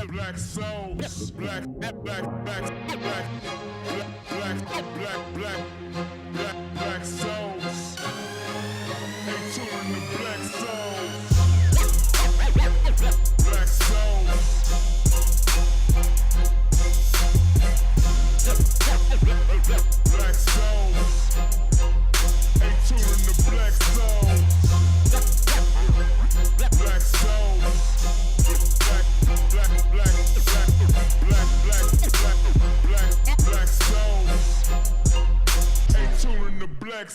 Black souls, black souls. They touring the black souls. Black souls. Black souls. They touring the black souls. Black souls. Black souls. They touring the black souls. Black souls, black souls. They touring the black souls. Black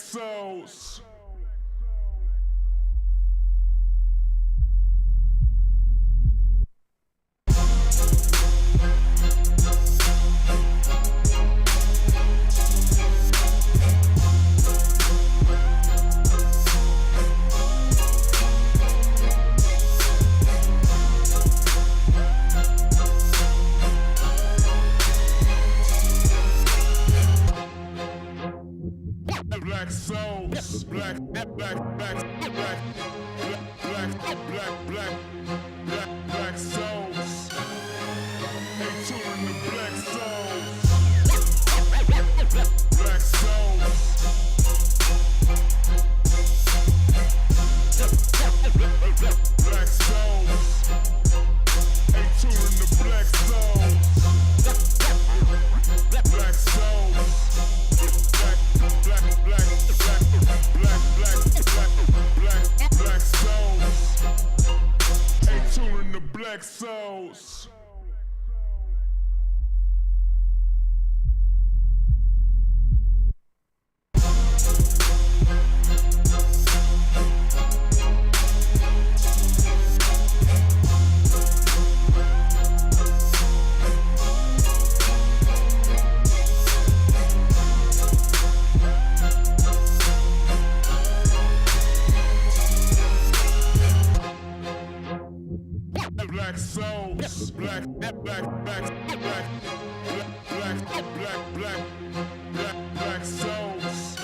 souls. Black souls. They touring the black souls. Black souls. Black souls. They touring the black souls. Black souls, black souls.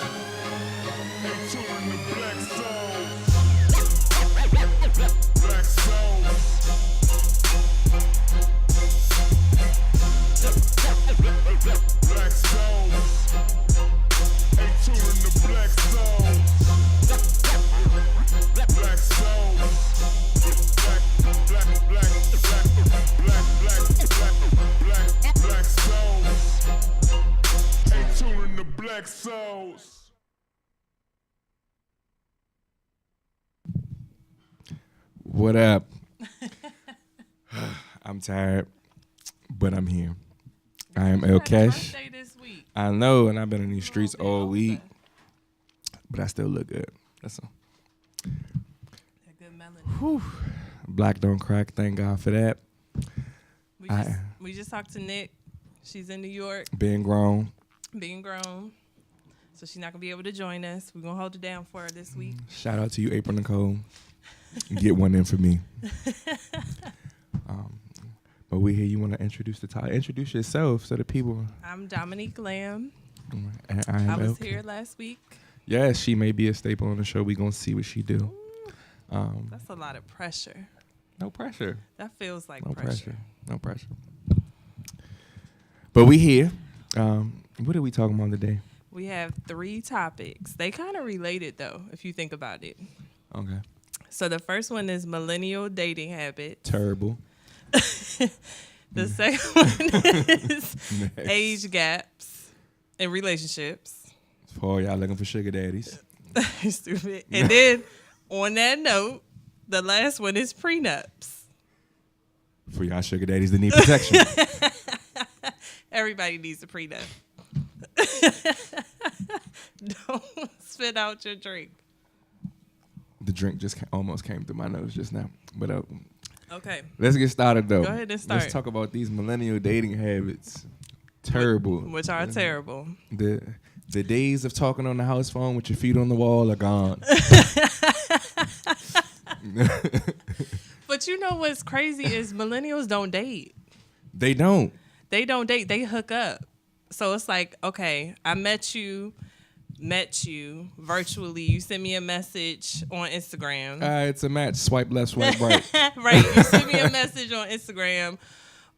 They touring the black souls. Black souls. Black souls. They touring the black souls. Black souls. Black souls. They touring the black souls. What up? I'm tired, but I'm here. I am El Kesh. I know, and I've been in these streets all week, but I still look good. That's all. That good melanin. Whew. Black don't crack. Thank God for that. We just talked to Nick. She's in New York. Being grown. So she's not going to be able to join us. We're going to hold it down for her this week. Shout out to you, April Nicole. Get one in for me. But we here. You want to introduce the topic? Introduce yourself so the people. I'm Dominique Lamb. And I was here last week. Yes, she may be a staple on the show. We're going to see what she do. That's a lot of pressure. No pressure. That feels like No pressure. pressure. But we here. What are we talking about today? We have 3 topics. They kind of related, though, if you think about it. Okay. So the first one is millennial dating habits. Terrible. The second one is age gaps in relationships. For y'all looking for sugar daddies. Stupid. And then, on that note, the last one is prenups. For y'all sugar daddies that need protection. Everybody needs a prenup. Don't spit out your drink. The drink just almost came through my nose just now. But okay. Let's get started, though. Go ahead and start. Let's talk about these millennial dating habits. Terrible. Which are terrible. The days of talking on the house phone with your feet on the wall are gone. But you know what's crazy is millennials don't date. They don't. They don't date. They hook up. So it's like, okay, I met you met you virtually. You sent me a message on Instagram. It's a match. Swipe left, swipe right. Right. You sent me a message on Instagram,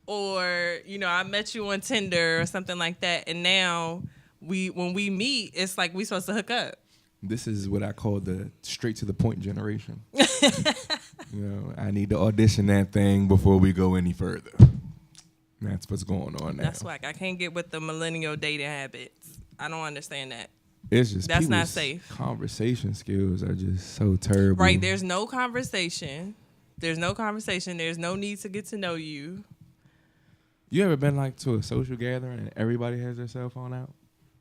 or I met you on Tinder or something like that. And now when we meet, it's like we supposed to hook up. This is what I call the straight to the point generation. I need to audition that thing before we go any further. That's what's going on now. That's whack. I can't get with the millennial dating habits. I don't understand that. It's just that's not safe. Conversation skills are just so terrible. Right. There's no conversation. There's no need to get to know you. You ever been to a social gathering and everybody has their cell phone out?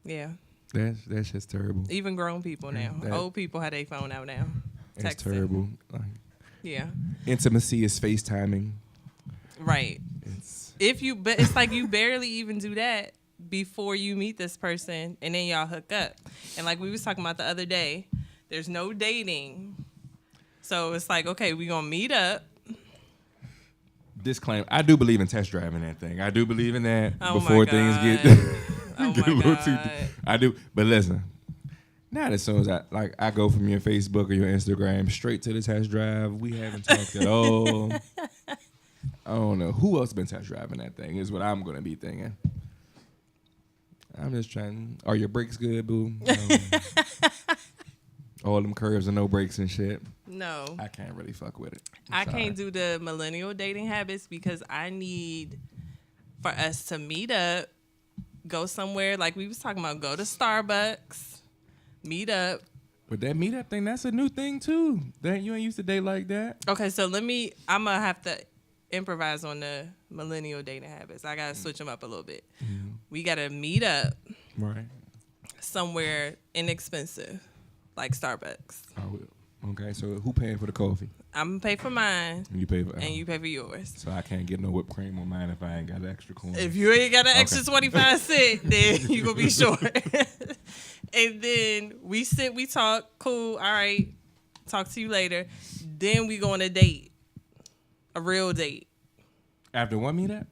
Yeah. That's just terrible. Even grown people now. Old people have their phone out now. It's terrible. Yeah. Intimacy is FaceTiming. Right. But it's like you barely even do that before you meet this person and then y'all hook up. And like we was talking about the other day, there's no dating. So it's like, okay, we gonna meet up. Disclaimer, I do believe in test driving that thing. I do believe in that before things get oh get my a little God. too. I do, but listen. Not as soon as I go from your Facebook or your Instagram straight to the test drive. We haven't talked at all. I don't know who else been test driving that thing. Is what I'm gonna be thinking. I'm just trying. Are your brakes good, boo? All them curves and no brakes and shit. No. I can't really fuck with it. I can't do the millennial dating habits because I need for us to meet up, go somewhere like we was talking about, go to Starbucks, meet up. But that meetup thing, that's a new thing too. That you ain't used to date like that. Okay, so I'm gonna have to improvise on the millennial dating habits. I gotta switch them up a little bit. Mm-hmm. We gotta meet up right somewhere inexpensive, like Starbucks. Oh, okay. So who paying for the coffee? I'm gonna pay for mine. You pay for, and you pay for yours. So I can't get no whipped cream on mine if I ain't got extra coin. If you ain't got an extra 25 cents, then you gonna be short. And then we sit, we talk, cool, all right, talk to you later. Then we go on a date, a real date. After one meetup?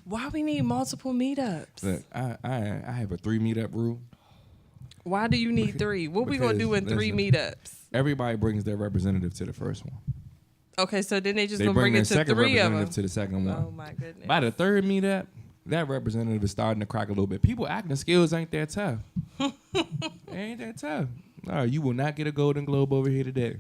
Why we need multiple meetups? Look, I have a 3 meetup rule. Why do you need 3? What we gonna do in 3 meetups? Everybody brings their representative to the first one. Okay, so then they just gonna bring it to 3 of them. Representative to the second one. Oh my goodness! By the 3rd meetup, that representative is starting to crack a little bit. People acting skills ain't that tough. Ain't that tough. No, you will not get a Golden Globe over here today.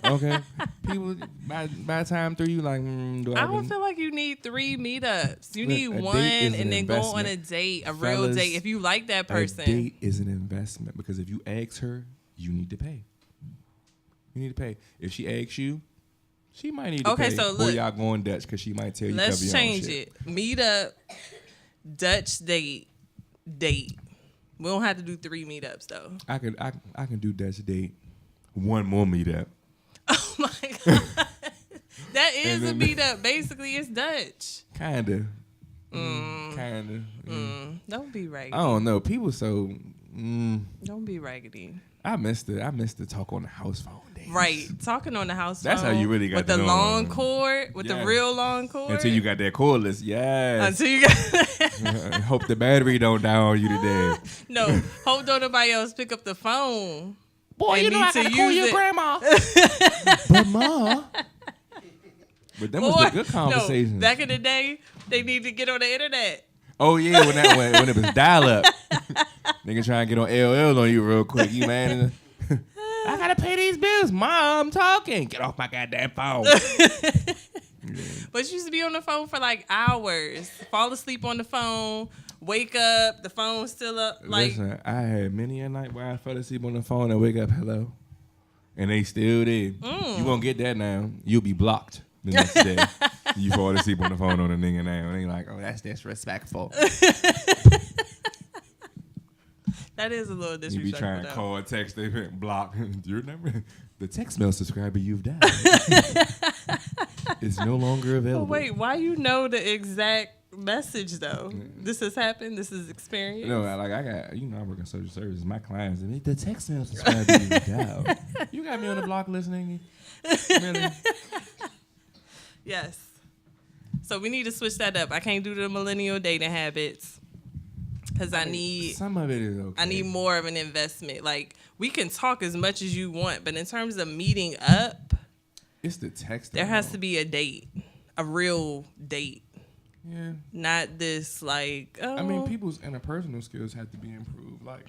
Okay, people. By the time 3, you like. I don't feel like you need 3 meetups. You need one, and then go on a date, a real date. If you like that person, a date is an investment because if you ask her, you need to pay. You need to pay. If she asks you, she might need to pay. So look, or y'all going Dutch because she might tell you. Let's change it. Meet up, Dutch date. We don't have to do 3 meetups though. I can do Dutch date. 1 more meetup. Oh my God. That is a meetup. Basically, it's Dutch. Kinda. Kinda. Don't be raggedy. I don't know. People so. Don't be raggedy. I missed the talk on the house phone days. Right, talking on the house phone. That's how you really got with to the know long cord, with the real long cord. Until you got that cordless, yes. Until you got. Hope the battery don't die on you today. No, hope don't nobody else pick up the phone. Boy, you know I gotta call your grandma. But ma. But that was a good conversation. No, back in the day, they need to get on the internet. Oh yeah, when it was dial up. Nigga trying to get on LL on you real quick. You man. I gotta pay these bills. Mom, I'm talking. Get off my goddamn phone. But you used to be on the phone for like hours. Fall asleep on the phone. Wake up. The phone's still up. Listen, I had many a night where I fell asleep on the phone and wake up, hello. And they still did. You won't get that now. You'll be blocked the next day. You fall asleep on the phone on a nigga now. And they like, oh, that's disrespectful. That is a little disrespectful. You be trying to call, text, they block. Do you remember? The text mail subscriber you've dialed is no longer available. Oh, wait, why you know the exact message though? This has happened. This is experience. No, I got. I work in social services. My clients, the text mail subscriber you've dialed. You got me on the block listening. Really? Yes. So we need to switch that up. I can't do the millennial dating habits. because I need some of it is okay. I need more of an investment. Like, we can talk as much as you want, but in terms of meeting up, it's the text. There has to be a date, a real date. Yeah. Not this like. Oh. I mean, people's interpersonal skills have to be improved. Like,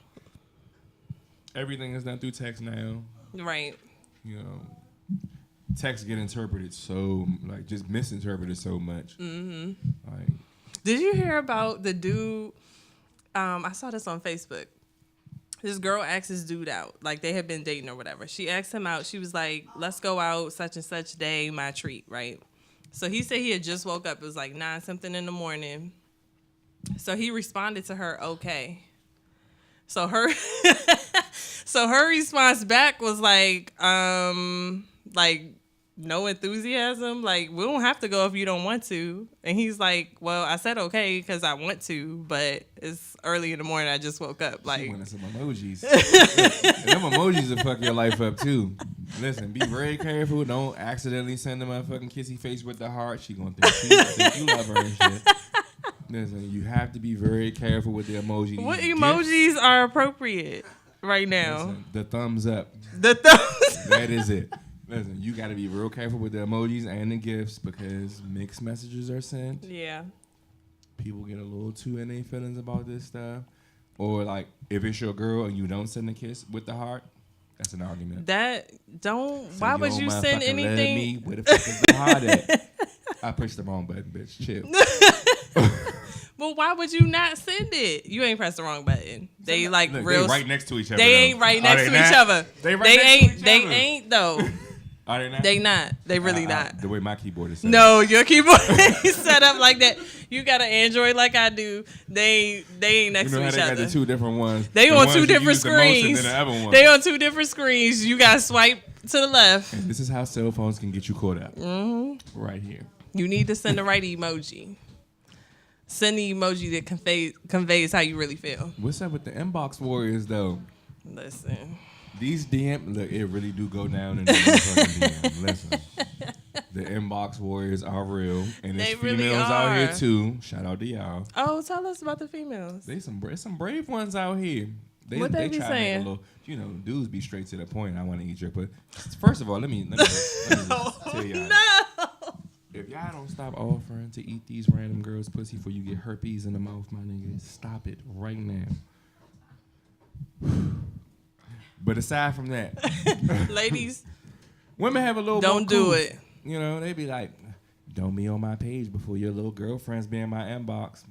everything is done through text now. Right. You know, text get interpreted so like just misinterpreted so much. Mm-hmm. Like, did you hear about the dude? I saw this on Facebook. This girl asked this dude out. Like, they had been dating or whatever. She asked him out. She was like, let's go out such and such day, my treat, right? So he said he had just woke up. It was like 9-something in the morning. So he responded to her, okay. So her response back was like no enthusiasm. Like, we don't have to go if you don't want to. And he's like, well, I said okay because I want to, but it's early in the morning. I just woke up. Like, she wanted some emojis. Them emojis will fuck your life up too. Listen, be very careful. Don't accidentally send them a fucking kissy face with the heart. She gonna think you love her and shit. Listen, you have to be very careful with the emoji. What emojis are appropriate right now? Listen, the thumbs up. The thumbs. That is it. Listen, you got to be real careful with the emojis and the gifts because mixed messages are sent. Yeah. People get a little too in their feelings about this stuff. Or, like, if it's your girl and you don't send a kiss with the heart, that's an argument. Why would you send anything? Me, where the fuck is the heart at? I pushed the wrong button, bitch. Chill. Well, why would you not send it? You ain't pressed the wrong button. They like Look, real. They right next to each other. They ain't right next to each other. They right next to each other. They ain't though. Are they not? They not. They really not. The way my keyboard is set No, your keyboard is set up like that. You got an Android like I do. They ain't next to each they other. Got the two different ones. They the on ones two you different use the most and screens. then the other one. They on two different screens. You got to swipe to the left. And this is how cell phones can get you caught up. Mm-hmm. Right here. You need to send the right emoji. Send the emoji that conveys how you really feel. What's up with the inbox warriors, though? Listen. These DM, look, it really do go down in the fucking DM. Listen. The inbox warriors are real. And there's really females out are. here, too. Shout out to y'all. Oh, tell us about the females. They some brave ones out here. What they be try saying? To make a little, dudes be straight to the point. I want to eat your pussy. First of all, let me just tell y'all. No. If y'all don't stop offering to eat these random girls' pussy before you get herpes in the mouth, my nigga, stop it right now. But aside from that, ladies, women have a little don't do more it. You know, they be like, don't be on my page before your little girlfriends be in my inbox.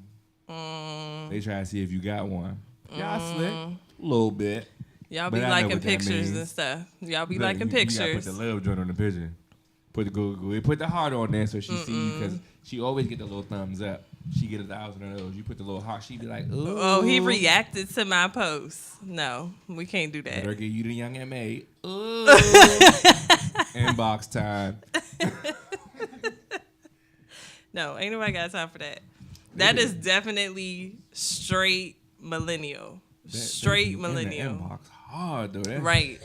They try to see if you got one. Y'all slick a little bit. Y'all be liking pictures and stuff. Y'all be liking pictures. You gotta put the love joint on the picture. Put the heart on there so she see because she always get the little thumbs up. She get 1,000 of those. You put the little heart, she be like, ooh. Oh, he reacted to my post. No, we can't do that. Better get you the young M.A. Ooh. Inbox time. No, ain't nobody got time for that. That is definitely straight millennial. Straight millennial. Inbox hard though. Right.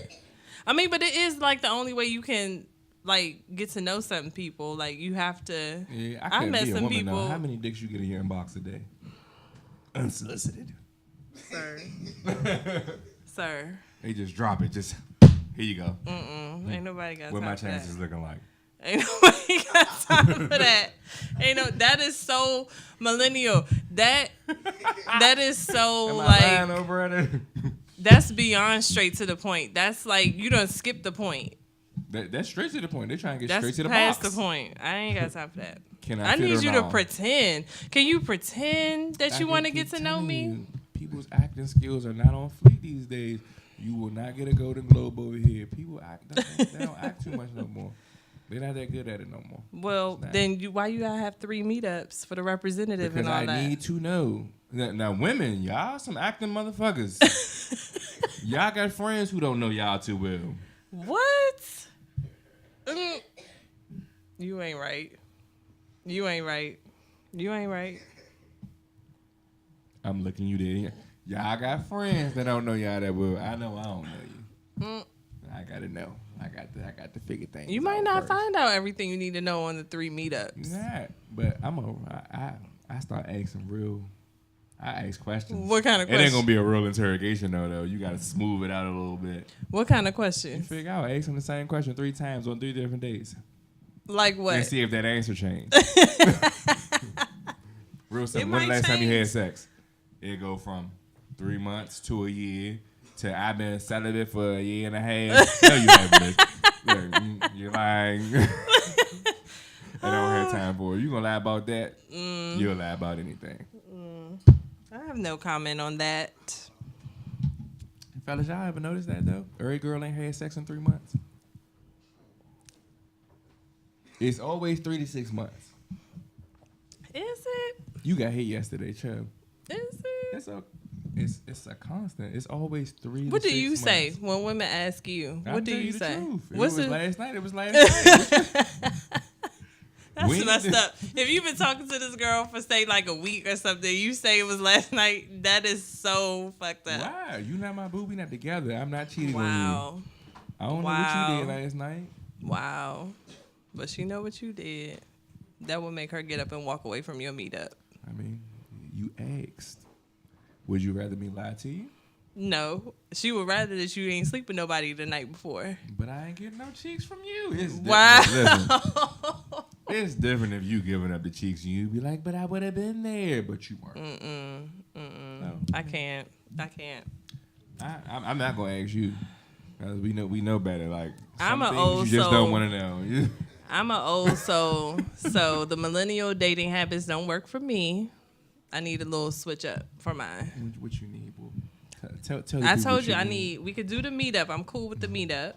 I mean, but it is like the only way you can like get to know certain people. Like you have to. Yeah, I met some people. Now. How many dicks you get in your inbox a day? Unsolicited. Sir. Sir. They just drop it. Just here you go. Ain't nobody got time for that. What my chances looking like? Ain't nobody got time for that. That is so millennial. That is so Am I like lying over it? that's beyond straight to the point. That's like you done skip the point. That's straight to the point. They're trying to get That's straight to the past box. the point. I ain't got time for that. Can I fit need her you to now? pretend. Can you pretend that you want to get to know me? You, people's acting skills are not on fleek these days. You will not get a Golden Globe over here. People they don't act too much no more. They're not that good at it no more. Well, then why you gotta have 3 meetups for the representative because and all I that? I need to know. Now, women, y'all some acting motherfuckers. Y'all got friends who don't know y'all too well. What? You ain't right. You ain't right. You ain't right. I'm looking you there. Y'all got friends that don't know y'all that well. I know I don't know you. I gotta know. I got to figure things. You might out not first. find out everything you need to know on the 3 meetups. Yeah, but I start asking I ask questions. What kind of It ain't question? gonna be a real interrogation though. You gotta smooth it out a little bit. What kind of You questions? figure out. Ask them the same question 3 times on 3 different days. Like what? And see if that answer changed. Real simple. When might the last time you had change. sex? It go from 3 months to a year to I've been celibate for a year and a half. No, you haven't. Look, you're lying. I don't have time for it. You gonna lie about that? You'll lie about anything. I have no comment on that. Fellas, y'all ever noticed that though? Every girl ain't had sex in 3 months. It's always 3 to 6 months. Is it? You got hit yesterday, Chubb. Is it? It's a constant. It's always 3 to What do 6 you months. say when women ask you? I'll What do tell you the say? truth. If What's it was it? last night, it was last night. That's When messed did- up. If you've been talking to this girl for say like a week or something, you say it was last night. That is so fucked up. Why? You not my boo. We not together. I'm not cheating on Wow. you. I don't know what Wow. you did last night. Wow. But she know what you did. That would make her get up and walk away from your meetup. I mean, you asked. Would you rather me lie to you? No. She would rather that you ain't sleep with nobody the night before. But I ain't getting no cheeks from you. It's Wow. different. Listen, it's different if you giving up the cheeks and you be like, but I would have been there, but you weren't. No. I can't. I'm not gonna ask you. 'Cause we know better. Like I'm some an things old you just soul. don't want to know. I'm an old soul, so the millennial dating habits don't work for me. I need a little switch up for mine. What you need, boo? Tell the I people told what you we could do the meetup. I'm cool with the meetup.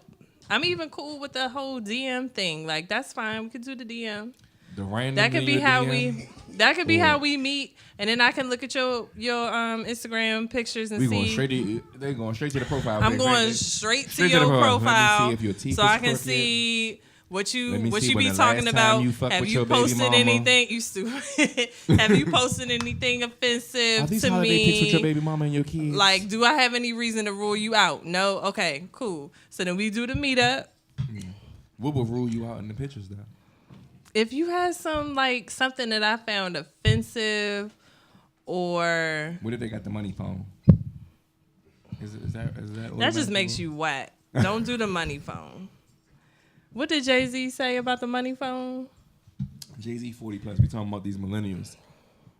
I'm even cool with the whole DM thing. Like that's fine. We could do the DM. The random That could be how DM? how we meet, and then I can look at your Instagram pictures and We see. they going straight to the profile. I'm pic, going right? straight to Straight to your the profile. profile, Let me see if your teeth so is I can crooked. see what Let me you see when be the talking last time about. you fucked Have with you your baby posted mama. anything? You stupid. Have you posted anything Are offensive these to holiday pics with your me? baby mama and your kids? Like, do I have any reason to rule you out? No. Okay, cool. So then we do the meetup. what will rule you out in the pictures though? If you had something that I found offensive, or What if they got the money phone? Is that that just makes you whack. Don't do the money phone. What did Jay-Z say about the money phone? Jay-Z 40 plus. We talking about these millennials.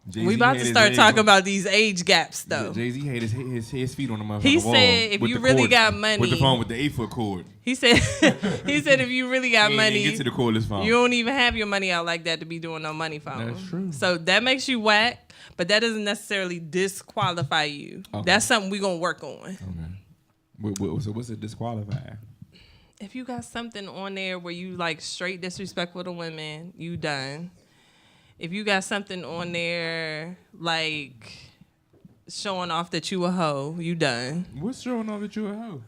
Jay-Z We about had to his start leg talking on- about these age gaps, though. Jay-Z had his feet on the motherfucking He wall. said if with you the really cord- got with money- the phone with the 8-foot cord. He said if you really got He ain't money, even get to the cordless phone. you don't even have your money out like that to be doing no money phone. That's true. So that makes you whack, but that doesn't necessarily disqualify you. Okay. That's something we're going to work on. Okay. So what's a disqualifier? If you got something on there where you straight disrespectful to women, you done. If you got something on there showing off that you a hoe, you done. What's showing off that you a hoe?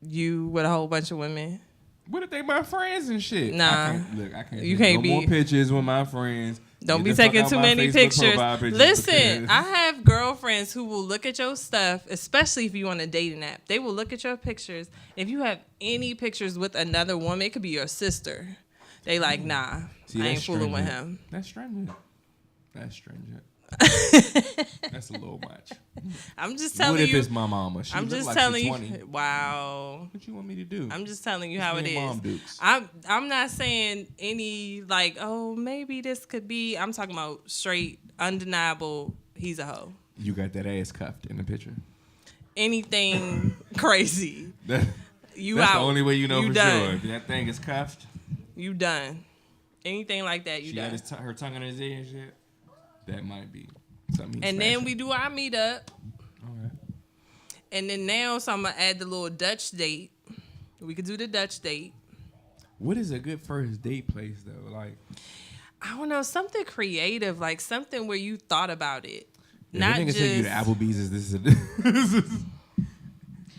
You with a whole bunch of women. What if they my friends and shit? Nah. I can't. You do can't no be- more pictures with my friends. Don't Get be the fuck taking out too my many Facebook pictures. profile pictures Listen, because- I have girlfriends who will look at your stuff, especially if you on a dating app. They will look at your pictures. If you have any pictures with another woman, it could be your sister. They nah, See, I ain't that's fooling with stringent. him. That's stringent. That's stringent. That's a little much. I'm just telling What if you. it's my mama? She I'm look just like telling she's you. 20. Wow. What you want me to do? I'm just telling you how it me and Mom is. Dukes. I'm not saying any oh maybe this could be. I'm talking about straight undeniable. He's a hoe. You got that ass cuffed in the picture. Anything crazy. That's You the out. only way you know You for done. sure. If that thing is cuffed, You done. Anything like that, you she done. had her tongue in his ear and shit. That might be something. And then we do our meetup. Okay. And then now, so I'm going to add the little Dutch date. We could do the Dutch date. What is a good first date place though? Like, I don't know, something creative, something where you thought about it. if Not a nigga just. take you to Applebee's, is this a?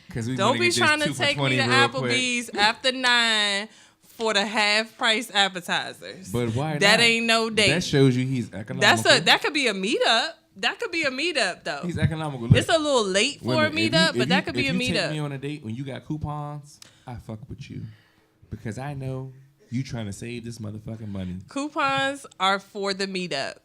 Because we Don't wanna be get this trying to 2 for take me 20 to real quick. Applebee's after 9 for the half price appetizers. But why That not? ain't no date. That shows you he's economical. That could be a meetup. That could be a meetup though. He's economical. Look, It's a little late for a women, if meetup, you- but if that you- could be a If you take meetup. me on a date when you got coupons, I fuck with you because I know you trying to save this motherfucking money. Coupons are for the meetup.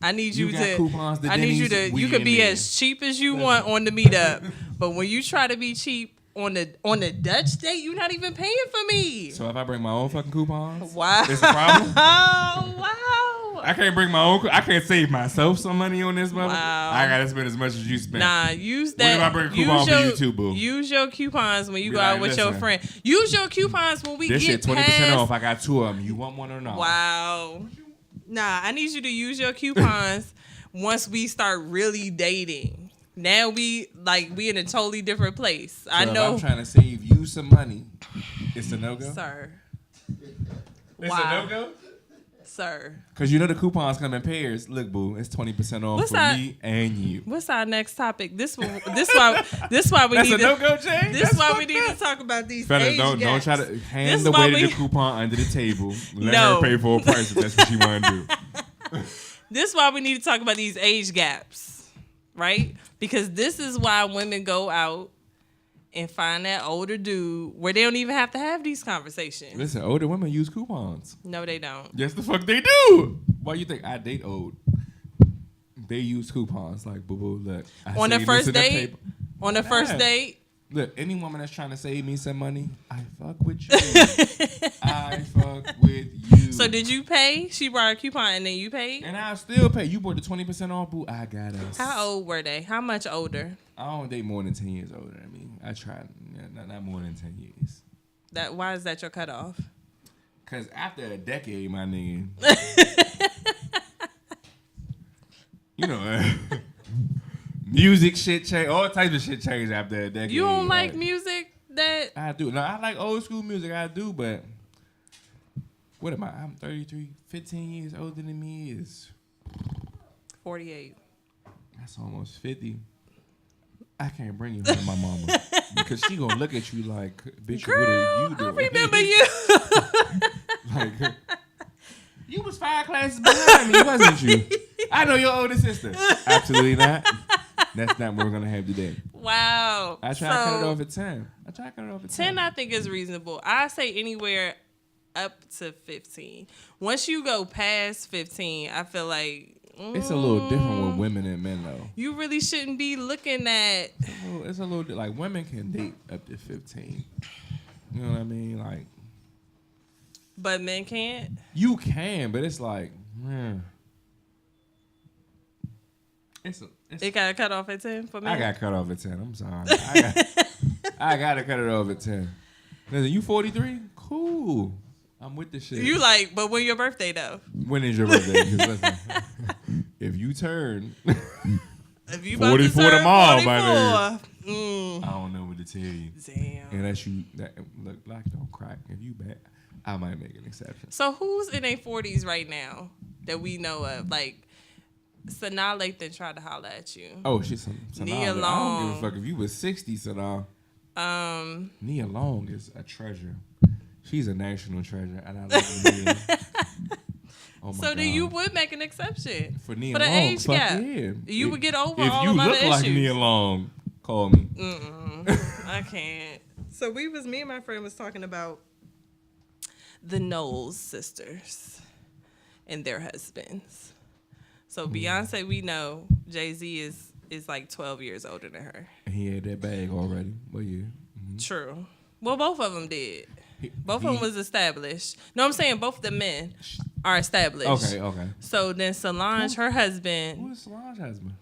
I need you, got to. coupons to I need you Denny's, to. we You can in be there. as cheap as you want on the meetup, but when you try to be cheap on the Dutch date, you're not even paying for me. So if I bring my own fucking coupons, Wow. it's a problem. Oh wow. I can't bring my own. I can't save myself some money on this mother. Wow. I gotta spend as much as you spend. Nah, use What if that. I bring a coupon for you too, boo? Use your coupons when you Be go out like, with your listen, friend. Use your coupons when we This get shit 20% past. off. I got 2 of them. You want one or not? Wow. Nah, I need you to use your coupons once we start really dating. Now we in a totally different place. I So know. If I'm trying to save you some money. It's a no go. Sir. It's Wow. a no go. Sir. Cause you know the coupons come in pairs. Look, boo, it's 20% off What's for that? me and you. What's our next topic? This why we That's need a to. no go, Jay. This That's is why we fucked need up. to talk about these Fellas, age don't gaps. try to This hand is the why weight we- of the coupon under the table. Let No. her pay for a price if that's what she want to do. This is why we need to talk about these age gaps, right? Because this is why women go out and find that older dude where they don't even have to have these conversations. Listen, older women use coupons. No, they don't. Yes, the fuck they do. Why you think I date old? They use coupons. Like, boo boo, look. I On the saved first this in date, paper. on the first Yeah. date, Look, any woman that's trying to save me some money, I fuck with you. I fuck with you. so did you pay? She brought a coupon and then you paid? And I'll still pay. You bought the 20% off, boo. I got us. How old were they? How much older? I don't date more than 10 years older than me. I try not more than 10 years. Why is that your cutoff? Cause after a decade, my nigga, you know, music shit change, all types of shit change after a decade. You don't like music that I do. No, I like old school music. I do, but what am I? I'm 33. 15 years older than me is 48. that's almost 50. I can't bring you home to my mama because she gonna look at you like, bitch, what are you I doing? remember you. Like, you was 5 classes behind me, wasn't you? I know your older sister. Absolutely not. That's not what we're gonna have today. Wow. I try to cut it off at 10. 10 I think is reasonable. I say anywhere up to 15. Once you go past 15, I feel like It's a little different with women and men though. you really shouldn't be looking at. It's a little like women can date up to 15. You know what I mean? Like But men can't. you can, but it's like, man. It got cut off at 10 for men. I got cut off at 10. I'm sorry. I got to cut it off at 10. Listen, you 43? Cool. I'm with the shit. You like, but when your birthday though? When is your birthday? 'Cause listen, if you turn, If you about to 44 turn tomorrow, 44, my mm, I don't know what to tell you. damn. Unless you, look, black don't crack. If you bad, I might make an exception. So who's in their 40s right now that we know of? Like, Sanaa Lathan tried to holler at you. Oh, she's Sanaa. Nia I don't Long. give a fuck if you was 60, Sanaa. Nia Long is a treasure. She's a national treasure, and I love Nia. Oh my So then God. you would make an exception For Nia for the Long, age fuck gap. yeah. You would get over if all you of other look like issues. Nia Long, call me. I can't. So me and my friend was talking about the Knowles sisters and their husbands. So Beyonce, we know Jay-Z is like 12 years older than her. He had that bag already. Well, yeah. True. Well, both of them did. Both of them was established. No, I'm saying both the men are established. Okay. So then Solange, her Who husband, is Solange's husband?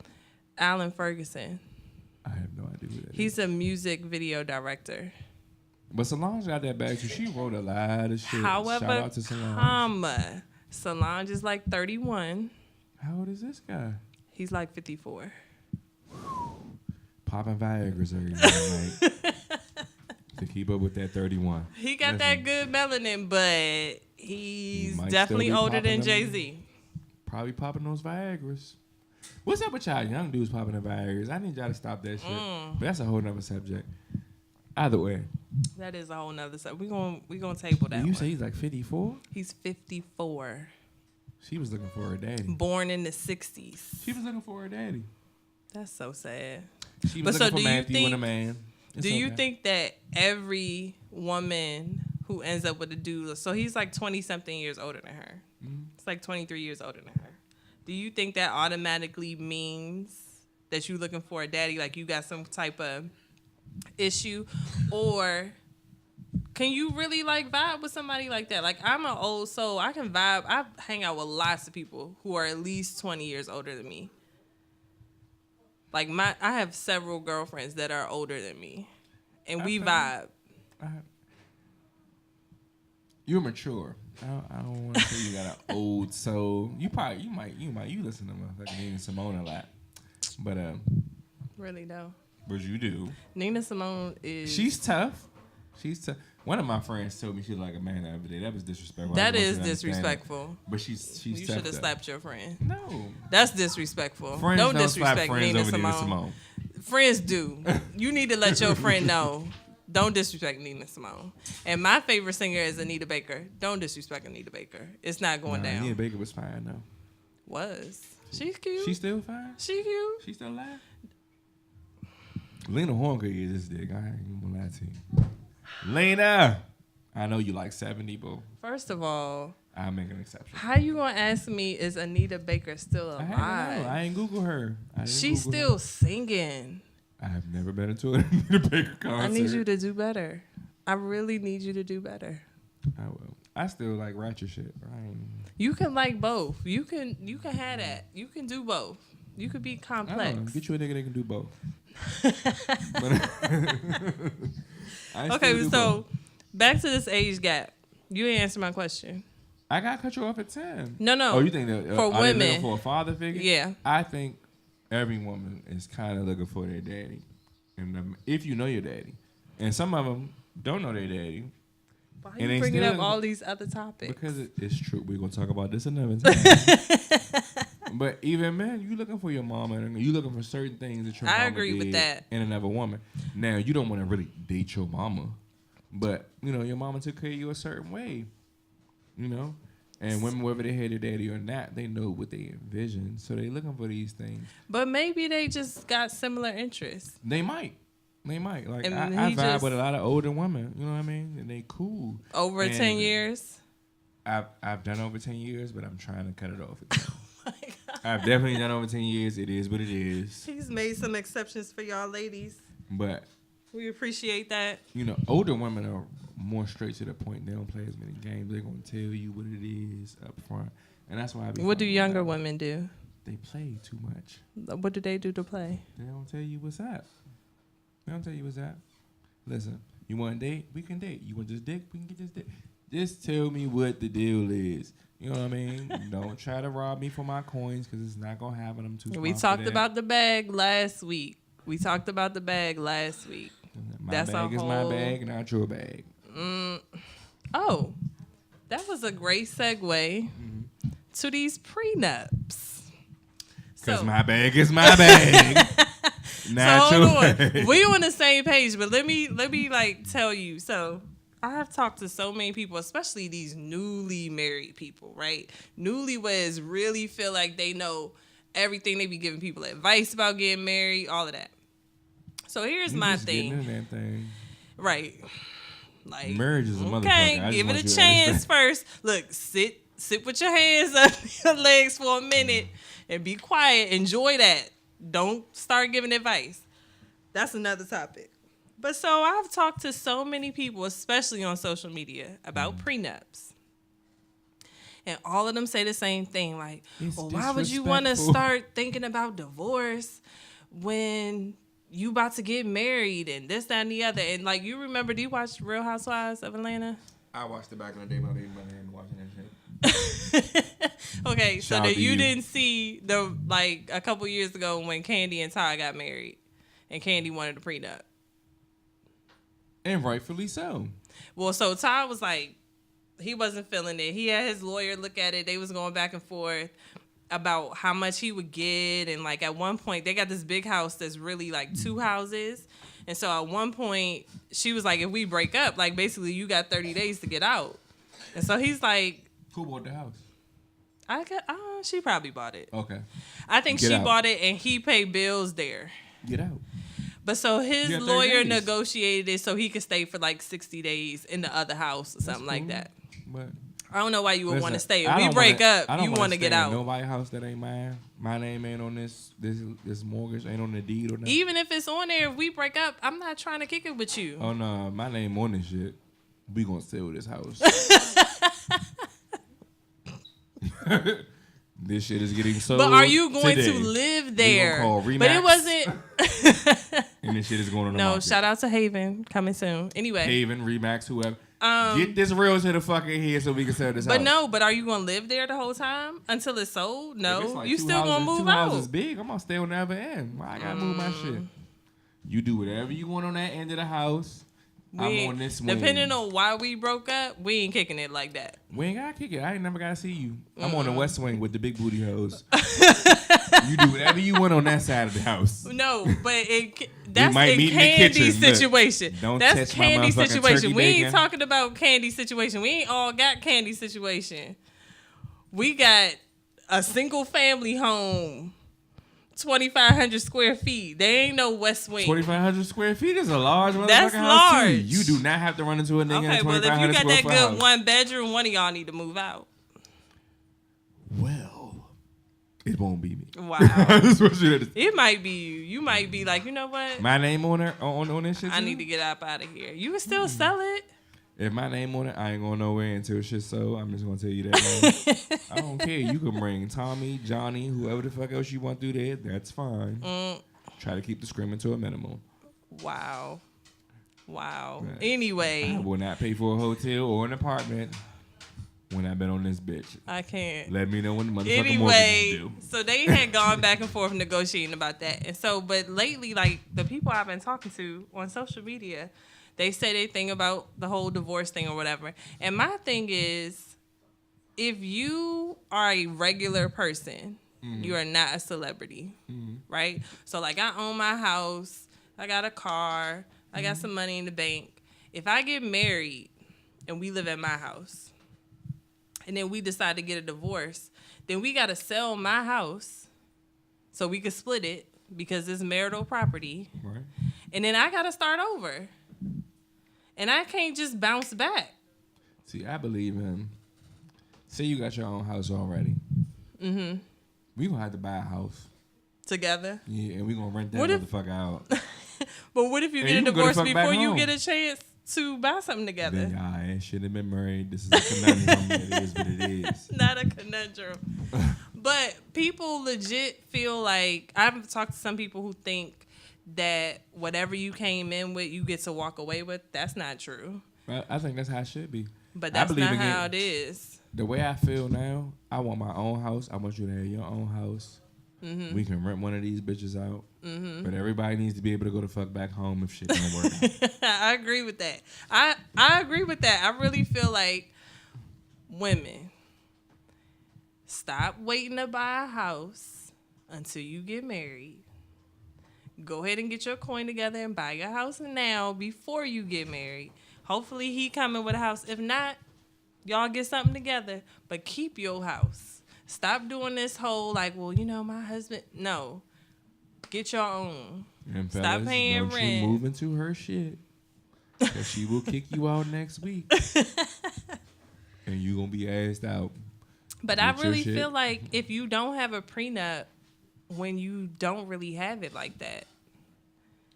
Alan Ferguson, I have no idea who that is. he's a music video director. But Solange got that bag too. She wrote a lot of shit. Shout However, out to Solange. Solange is like 31. How old is this guy? He's like 54. Popping Viagra's every night to keep up with that 31. He got that good melanin, but he's might definitely still be older than popping them. Jay-Z. Probably popping those Viagra's. What's up with y'all young dudes popping the Viagra's? I need y'all to stop that shit. But that's a whole nother subject. Either way. That is a whole nother stuff. We gonna table that Did you one. say he's like 54? He's 54. She was looking for her daddy. Born in the 60s. She was looking for her daddy. That's so sad. She was looking for Matthew and a man. It's Do you okay. think that every woman who ends up with a dude, so he's like 20-something years older than her. It's like 23 years older than her. do you think that automatically means that you looking for a daddy, like you got some type of issue, or can you really like vibe with somebody like that? Like, I'm an old soul. I can vibe. I hang out with lots of people who are at least 20 years older than me. Like, I have several girlfriends that are older than me, and we vibe. You're mature. I don't want to say you got an old soul. You listen to like Nina Simone a lot, but Really though. But you do. Nina Simone is. She's tough. One of my friends told me she was like a man the other day. That was disrespectful. That is disrespectful. But she's You tough. should have slapped your friend. No. That's disrespectful. Friends don't slap disrespect friends Nina over Simone. Friends do. You need to let your friend know. Don't disrespect Nina Simone. And my favorite singer is Anita Baker. Don't disrespect Anita Baker. It's not going down. Anita Baker was fine though. Was. She's cute. She's still fine? She cute. She's still alive? Lena Horne could get this dick. I ain't gonna lie to you. Lena! I know you like 70, boo. First of all, I'll make an exception. how you gonna ask me, is Anita Baker still alive? I ain't Google her. She's still singing. I have never been into an Anita Baker concert. I need you to do better. I really need you to do better. I will. I still like ratchet shit. You can like both. You can have that. You can do both. You could be complex. Get you a nigga that can do both. Okay, so back to this age gap. You ain't answer my question. I got to cut you off at 10. No. Oh, you think that for are they women looking for a father figure? Yeah. I think every woman is kind of looking for their daddy, and if you know your daddy, and some of them don't know their daddy. Why are you bringing up all these other topics? Because it's true. We're gonna talk about this another time. But even men, you looking for your mama, and you looking for certain things that your mama agree with did that. in another woman. Now you don't want to really date your mama, but you know your mama took care of you a certain way, you know. And women, whether they hate their daddy or not, they know what they envision, so they looking for these things. But maybe they just got similar interests. They might. Like And I vibe with a lot of older women, you know what I mean? And they cool. Over 10 years? I've done over 10 years, but I'm trying to cut it off. Oh my God. I've definitely done over 10 years. It is what it is. He's made some exceptions for y'all ladies. But we appreciate that. You know, older women are more straight to the point. They don't play as many games. They're going to tell you what it is up front. And that's why I be. What do younger women do? They play too much. What do they do to play? They don't tell you what's up. Listen, you want a date? We can date. You want this dick? We can get this dick. Just tell me what the deal is. You know what I mean? Don't try to rob me for my coins because it's not going to happen. I'm too smart We talked about the bag last week. My That's bag is my bag, not your bag. Oh, that was a great segue to these prenups. Because my bag is my bag. Not so your hold on. bag. We on the same page, but let me like tell you. So I have talked to so many people, especially these newly married people, right? Newlyweds really feel like they know everything. They be giving people advice about getting married, all of that. So here's my thing. Right. Like, marriage is a motherfucker. Okay, give it a chance first. Look, sit with your hands up your legs for a minute and be quiet. Enjoy that. Don't start giving advice. That's another topic. But so I've talked to so many people, especially on social media, about prenups. And all of them say the same thing. Like, well, why would you want to start thinking about divorce when you about to get married and this, that, and the other? And like, you remember, do you watch Real Housewives of Atlanta? I watched it back in the day. My baby mother ain't watching that shit. Okay, so that you didn't see a couple years ago when Candy and Ty got married and Candy wanted a prenup. And rightfully so. Well, so Ty was like, he wasn't feeling it. He had his lawyer look at it. They was going back and forth about how much he would get. And like at one point, they got this big house that's really like 2 houses. And so at one point, she was like, if we break up, like basically you got 30 days to get out. And so he's like, who bought the house? She probably bought it. Okay. I think she bought it and he paid bills there. Get out. But so his lawyer negotiated it so he could stay for like 60 days in the other house or something like that. But I don't know why you would want to stay. If I we don't break wanna- up, I don't you wanna want to stay get in out. Nobody's house that ain't mine. My name ain't on this mortgage ain't on the deed or nothing. Even if it's on there, if we break up, I'm not trying to kick it with you. Oh no, my name on this shit. We gonna sell this house. This shit is getting sold. But are you going today. to live We there? gonna call But it Remax, wasn't. and this shit is going on the No, market. shout out to Haven coming soon. Anyway. Haven, Remax, whoever. Get this real shit the fucking here so we can sell this house. But no, but are you gonna live there the whole time until it's sold? If No, it's like you two still gonna houses- move two out. houses big. I'm gonna stay on the other end. Why I gotta move my shit? You do whatever you want on that end of the house. I'm on this wing. Depending on why we broke up, we ain't kicking it like that. We ain't gotta kick it. I ain't never gotta see you. I'm on the west wing with the big booty hoes. You do whatever you want on that side of the house. No, but that's might a meet in the candy kitchen. Look, situation. don't That's touch my candy motherfucking situation. turkey We ain't bacon. talking about candy situation. We ain't all got candy situation. We got a single family home, 2,500 square feet. They ain't no West Wing. 2,500 square feet is a large motherfucking That's house too. large. You do not have to run into a nigga in a Okay, well if 2,500 you got square that foot good house. one bedroom, one of y'all need to move out. Well, it won't be me. Wow. I just want you to- It might be you. You might be like, you know what? My name on there on this shit. I too? need to get up out of here. You can still sell it. If my name on it, I ain't going nowhere until shit so. I'm just gonna tell you that. Man. I don't care. You can bring Tommy, Johnny, whoever the fuck else you want through there. That's fine. Try to keep the screaming to a minimum. Wow. Wow. Right. Anyway, I will not pay for a hotel or an apartment when I've been on this bitch. I can't. Let me know when the motherfucking Anyway, mortgage is due. so they had gone back and forth negotiating about that. And so, but lately, like the people I've been talking to on social media, they say they think about the whole divorce thing or whatever. And my thing is, if you are a regular person, you are not a celebrity, right? So like I own my house, I got a car, I got some money in the bank. If I get married and we live at my house, and then we decide to get a divorce, then we got to sell my house so we can split it because it's marital property. Right. And then I got to start over. And I can't just bounce back. See, I believe in. Say you got your own house already. Mm-hmm. We gonna have to buy a house. Together. Yeah, and we gonna rent that What if- motherfucker out. But what if you And get you a can go the divorce fuck back before you home. get a chance to buy something together? Then y'all ain't should have been married. This is a conundrum. It is what it is. Not a conundrum. But people legit feel like, I've talked to some people who think that whatever you came in with, you get to walk away with. That's not true. I think that's how it should be. But I that's believe not again- how it is. The way I feel now, I want my own house. I want you to have your own house. Mm-hmm. We can rent one of these bitches out. But everybody needs to be able to go the fuck back home if shit don't work. I agree with that. I agree with that. I really feel like women, stop waiting to buy a house until you get married. Go ahead and get your coin together and buy your house now before you get married. Hopefully he coming with a house. If not, y'all get something together. But keep your house. Stop doing this whole like, well, you know, my husband. No. Get your own. And Stop fellas, paying don't rent. you move into her shit. Cause she will kick you out next week. And you gonna be asked out. But I Get your really shit. feel like if you don't have a prenup when you don't really have it like that,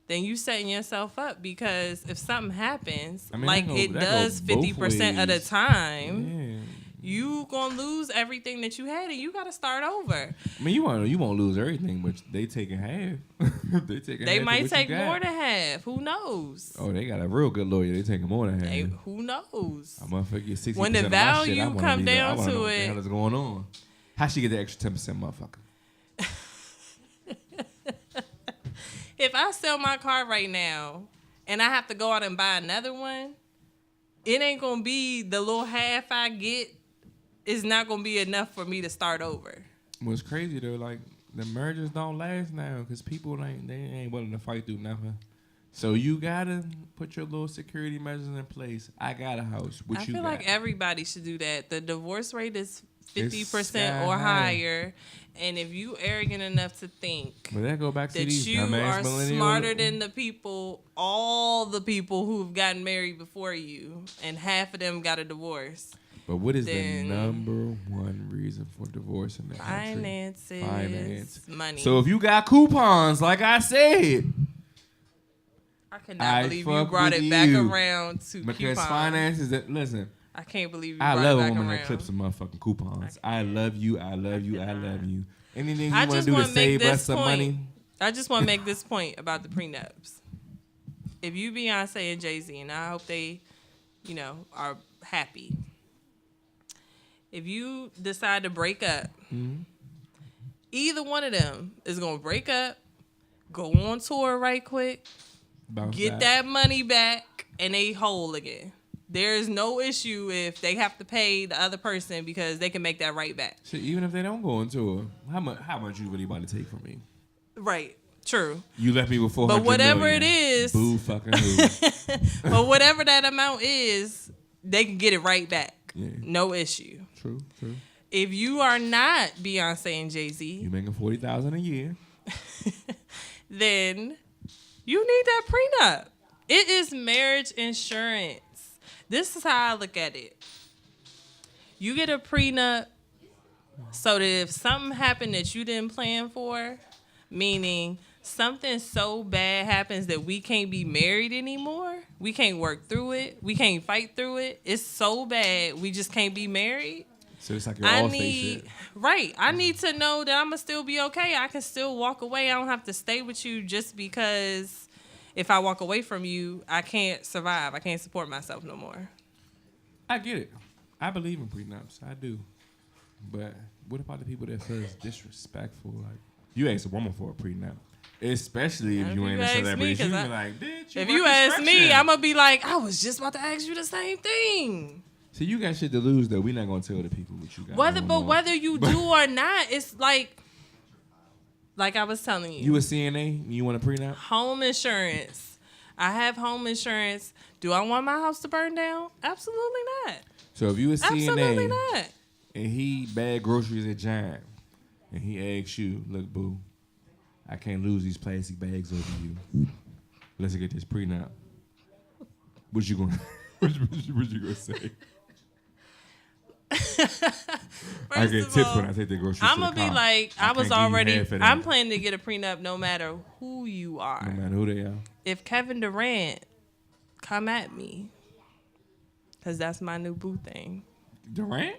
then you setting yourself up because if something happens, I mean, like that it go does both 50% of the ways. time, Yeah. you gonna lose everything that you had and you gotta start over. I mean, you won't lose everything, but they taking half. they taking. They half of might what take you got. more than half. Who knows? Oh, they got a real good lawyer. They taking more than half. They, who knows? A motherfucker get 60%. When the of my shit, value I wanna come be like, down I wanna to know what the it- hell is going on? How she get the extra 10%, motherfucker? If I sell my car right now and I have to go out and buy another one, it ain't gonna be the little half I get is not gonna be enough for me to start over. What's crazy though, like the mergers don't last now because people ain't willing to fight through nothing. So you gotta put your little security measures in place. I got a house. What I you feel got? like everybody should do that. The divorce rate is It's 50% sky or high. higher. And if you arrogant enough to think But that go back to that these you dumbass are millennials. smarter than the people, all the people who've gotten married before you, and half of them got a divorce, But what is then the number one reason for divorce in the country? finances, money. So if you got coupons, like I said, I cannot believe you brought it back around to because coupons. finances. Listen, I can't believe you I brought love it a back woman around. that clips some motherfucking coupons. I love you. I love you. I love you. Anything you I want to just do to want to make save us this some point. money? I just want to make this point about the prenups. If you Beyonce and Jay-Z, and I hope they, are happy. If you decide to break up, either one of them is going to break up, go on tour right quick, get that money back, and they whole again. There is no issue if they have to pay the other person because they can make that right back. So even if they don't go on tour, how much you really about to take from me? Right. True. You left me with 400 But whatever million. it is, Boo fucking who. but whatever that amount is, they can get it right back. Yeah. No issue. True. If you are not Beyonce and Jay-Z, You making $40,000 a year. then you need that prenup. It is marriage insurance. This is how I look at it. You get a prenup so that if something happened that you didn't plan for, meaning something so bad happens that we can't be married anymore, we can't work through it, we can't fight through it, it's so bad we just can't be married. So it's like your Allstate shit. Right. I need to know that I'm going to still be okay. I can still walk away. I don't have to stay with you just because if I walk away from you, I can't survive. I can't support myself no more. I get it. I believe in prenups. I do. But what about the people that feel it's disrespectful? Like, you ask a woman for a prenup. Especially if you ain't a celebrity. You be like, bitch, if you ask me, I'm going to be like, I was just about to ask you the same thing. See, you got shit to lose, though. We're not going to tell the people what you got. Whether you do or not, it's like I was telling you. You a CNA? You want a prenup? Home insurance. I have home insurance. Do I want my house to burn down? Absolutely not. So if you a CNA Absolutely not. and he bag groceries at Giant and he asks you, look, boo, I can't lose these plastic bags over you. Let's get this prenup. What you gonna say? I get tips when I take the groceries. I'm gonna be like, I'm planning to get a prenup no matter who you are. No matter who they are. If Kevin Durant come at me, because that's my new boo thing. Durant?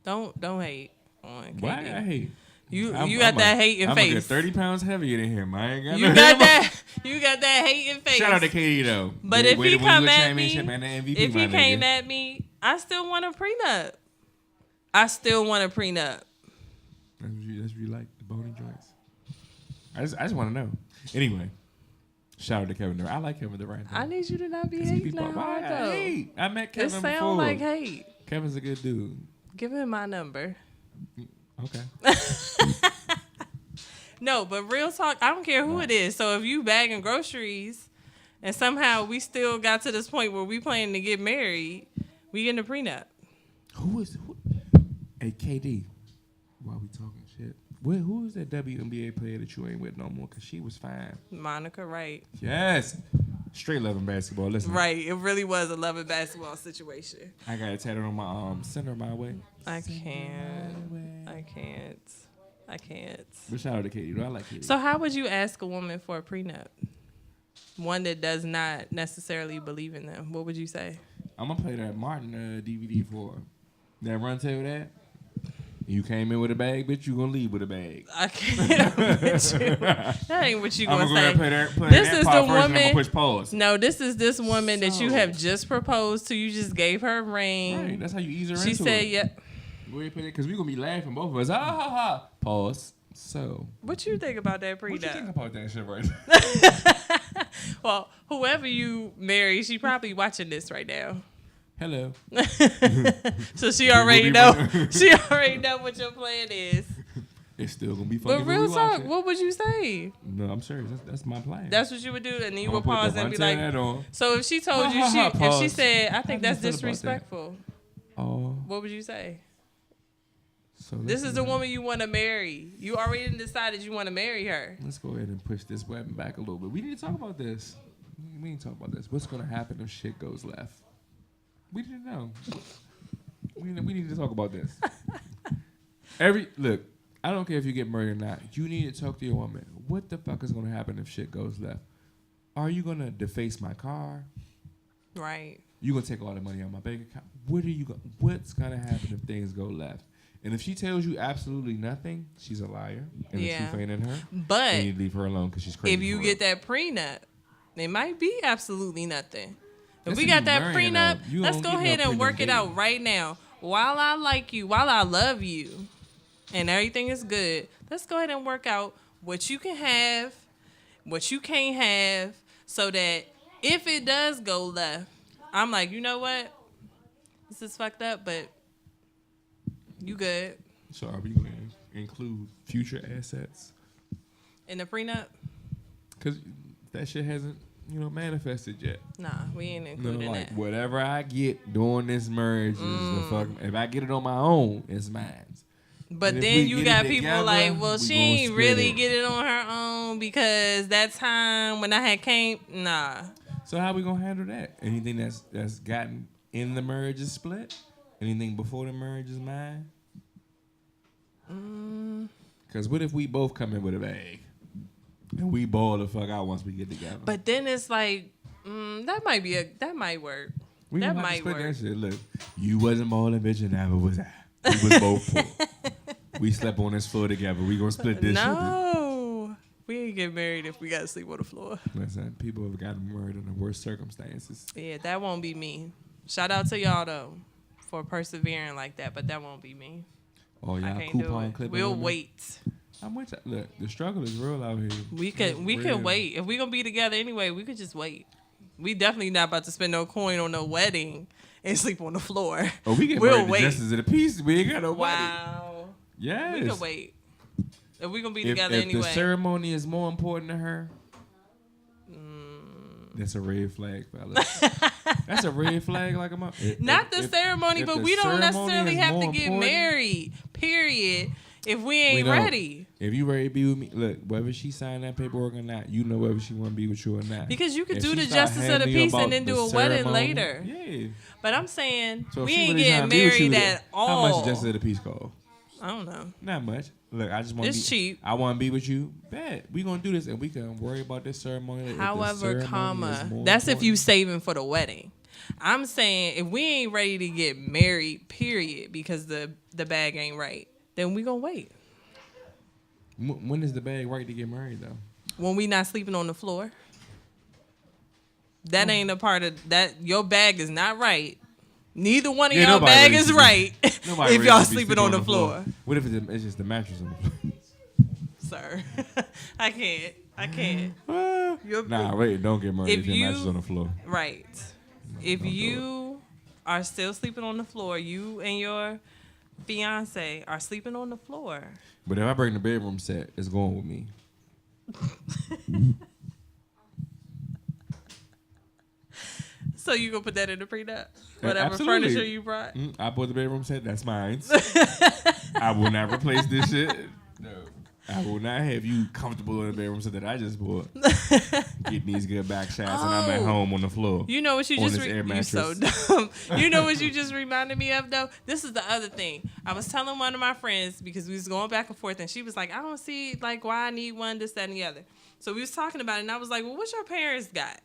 Don't hate on KD. Why I hate? You got that hating face. I'm 30 pounds heavier than him. I ain't got you got that hating face. Shout out to KD though. But if he come at me, MVP, if he came at me, I still want a prenup. That's what you like, the bony joints. I just want to know. Anyway, shout out to Kevin Durant. I like Kevin Durant. I need you to not be hating that hard though. I met Kevin before. It sound like hate. Kevin's a good dude. Give him my number. Okay. No, but real talk, I don't care who it is. So if you bagging groceries and somehow we still got to this point where we planning to get married, we getting a prenup. Who? Hey, KD, while we talking shit, who is that WNBA player that you ain't with no more? Because she was fine. Monica Wright. Yes. Straight loving basketball. Listen. Right. It really was a loving basketball situation. I got it tatted on my center my way. I can't. But shout out to Katie. I like Katie. So how would you ask a woman for a prenup? One that does not necessarily believe in them. What would you say? I'm going to play that Martin DVD for her. That run tell that? You came in with a bag, bitch, you going to leave with a bag. I can't with you. That ain't what you going to say. Play this that is part the first woman. Push pause. No, this is this woman that you have just proposed to. You just gave her a ring. Right, that's how you ease her into it. She said, yep. Because we're going to be laughing, both of us. Ha, ha, ha. Pause. So. What you think about that prenup? What you think about that shit right now? Well, whoever you marry, she probably watching this right now. Hello. So she already know. She already know what your plan is. It's still gonna be funny. But real talk, what would you say? No, I'm serious. That's my plan. That's what you would do, and then you would pause and be like. On. So if she told you, if she said, "I think that's disrespectful," what would you say? So this is the woman you want to marry. You already decided you want to marry her. Let's go ahead and push this weapon back a little bit. We need to talk about this. We need to talk about this. What's gonna happen if shit goes left? We didn't know. We need to talk about this. Look, I don't care if you get married or not. You need to talk to your woman. What the fuck is gonna happen if shit goes left? Are you gonna deface my car? Right. You gonna take all the money out of my bank account? What's gonna happen if things go left? And if she tells you absolutely nothing, she's a liar. And the truth ain't in her. But then you leave her alone because she's crazy. If you get that prenup, it might be absolutely nothing. If That's we if got you that marrying prenup, her. You let's don't go get ahead no and work prenup it out dating. right now. While I like you, while I love you, and everything is good, let's go ahead and work out what you can have, what you can't have, so that if it does go left, I'm like, you know what? This is fucked up, but you good. So are we going to include future assets? In the prenup? Because that shit hasn't, manifested yet. Nah, we ain't including Like that. whatever I get during this marriage is the fuck. If I get it on my own, it's mine. But And if then we you get got it people together, like, well, we she gonna ain't split really it. get it on her own because that time when I had came, nah. So how we gonna handle that? Anything that's gotten in the marriage is split. Anything before the marriage is mine. Because what if we both come in with a bag and we ball the fuck out once we get together? But then it's like, that might work. We That gonna have to might split work. that shit. Look, you wasn't balling, bitch, and never was I. We was both poor. We slept on this floor together. We gonna split this shit. No, we ain't get married if we gotta sleep on the floor. Listen, people have gotten married in the worst circumstances. Yeah, that won't be me. Shout out to y'all though for persevering like that, but that won't be me. Oh, I y'all can't do coupon it. clipping. We'll women? wait. How much? Look, the struggle is real out here. We It's real. can wait. If we gonna be together anyway, we could just wait. We definitely not about to spend no coin on no wedding and sleep on the floor. Oh, we get We'll married wait. to justice of the peace. We ain't got no wedding. Wow. Yes. We can wait. If we gonna be If together anyway. the ceremony is more important to her, that's a red flag, fellas. That's a red flag, like Not the ceremony, but the we don't ceremony necessarily is have to more get important, married. Period. If we we ain't don't. ready. If you ready to be with me, look, whether she signed that paperwork or not, you know whether she want to be with you or not. Because you could If do she the start justice of the handing you peace about and then do the a wedding ceremony, later. Yeah. But I'm saying So if we she ain't really getting trying to be with you, married at all. How much justice of the peace cost? I don't know. Not much. Look, I just want to be It's cheap. I want to be with you. Bad. We gonna do this, and we can worry about this ceremony. if the However, ceremony is comma, more that's if you important. saving for the wedding. I'm saying if we ain't ready to get married, period, because the bag ain't right, then we gonna wait. When is the bag right to get married though? When we not sleeping on the floor. That ain't a part of that. Your bag is not right. Neither one of Yeah, y'all nobody bag really is should be- right Nobody if really y'all should be sleeping on the floor. What if it's just the mattress on the floor? Sir. I can't. Your- Nah, wait, don't get married If if your you- mattress on the floor. Right. If Don't do you are still sleeping on the floor, you and your fiance are sleeping on the floor. But if I bring the bedroom set, it's going with me. So you gonna put that in the prenup? Whatever Absolutely. furniture you brought? I bought the bedroom set, that's mine. I will not replace this shit. No. I will not have you comfortable in the bedroom set that I just bought. Getting these good back shots and I'm at Oh. home on the floor. You know what you On just this air you so mattress. dumb. You know what you just reminded me of though? This is the other thing. I was telling one of my friends because we was going back and forth and she was like, I don't see like why I need one, this, that, and the other. So we was talking about it and I was like, well, what your parents got?